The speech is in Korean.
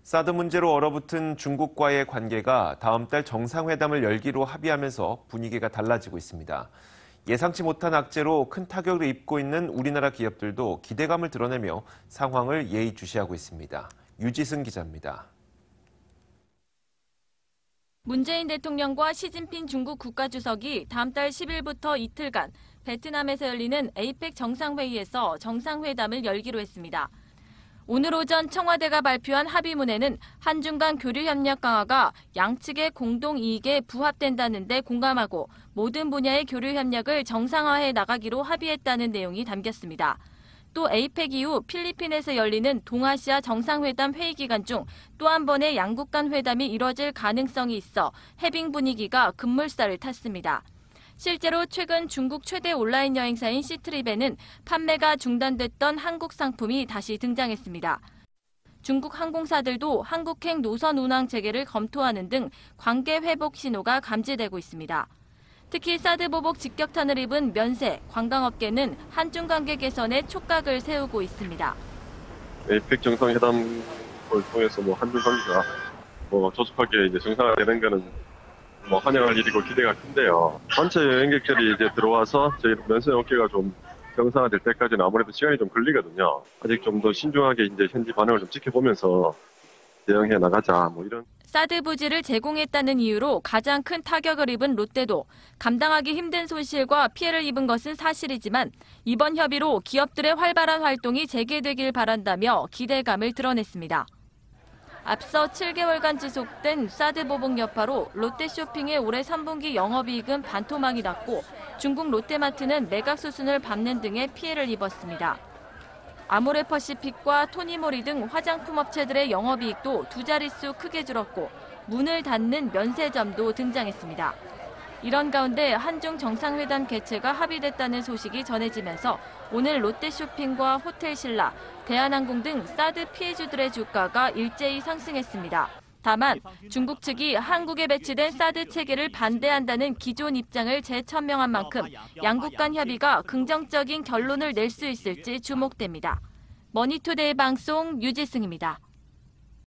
사드 문제로 얼어붙은 중국과의 관계가 다음 달 정상회담을 열기로 합의하면서 분위기가 달라지고 있습니다. 예상치 못한 악재로 큰 타격을 입고 있는 우리나라 기업들도 기대감을 드러내며 상황을 예의주시하고 있습니다. 유지승 기자입니다. 문재인 대통령과 시진핑 중국 국가주석이 다음 달 10일부터 이틀간 베트남에서 열리는 에이펙 정상회의에서 정상회담을 열기로 했습니다. 오늘 오전 청와대가 발표한 합의문에는 한중 간 교류 협력 강화가 양측의 공동 이익에 부합된다는 데 공감하고 모든 분야의 교류 협력을 정상화해 나가기로 합의했다는 내용이 담겼습니다. 또 에이펙 이후 필리핀에서 열리는 동아시아 정상회담 회의 기간 중 또 한 번의 양국 간 회담이 이뤄질 가능성이 있어 해빙 분위기가 급물살을 탔습니다. 실제로 최근 중국 최대 온라인 여행사인 시트립에는 판매가 중단됐던 한국 상품이 다시 등장했습니다. 중국 항공사들도 한국행 노선 운항 재개를 검토하는 등 관계 회복 신호가 감지되고 있습니다. 특히 사드 보복 직격탄을 입은 면세, 관광업계는 한중 관계 개선에 촉각을 세우고 있습니다. 에이펙 정상회담을 통해서 한중 관계가 조속하게 이제 정상화되는 거는 환영할 일이고 기대가 큰데요. 전체 여행객들이 이제 들어와서 저희 면세 업계가 좀 정상화될 때까지는 아무래도 시간이 좀 걸리거든요. 아직 좀 더 신중하게 이제 현지 반응을 좀 지켜보면서 대응해 나가자 이런. 사드 부지를 제공했다는 이유로 가장 큰 타격을 입은 롯데도 감당하기 힘든 손실과 피해를 입은 것은 사실이지만 이번 협의로 기업들의 활발한 활동이 재개되길 바란다며 기대감을 드러냈습니다. 앞서 7개월간 지속된 사드 보복 여파로 롯데쇼핑의 올해 3분기 영업이익은 반토막이 났고 중국 롯데마트는 매각 수순을 밟는 등의 피해를 입었습니다. 아모레퍼시픽과 토니모리 등 화장품 업체들의 영업이익도 두 자릿수 크게 줄었고 문을 닫는 면세점도 등장했습니다. 이런 가운데 한중 정상회담 개최가 합의됐다는 소식이 전해지면서 오늘 롯데쇼핑과 호텔신라, 대한항공 등 사드 피해주들의 주가가 일제히 상승했습니다. 다만 중국 측이 한국에 배치된 사드 체계를 반대한다는 기존 입장을 재천명한 만큼 양국 간 협의가 긍정적인 결론을 낼 수 있을지 주목됩니다. 머니투데이 방송 유지승입니다.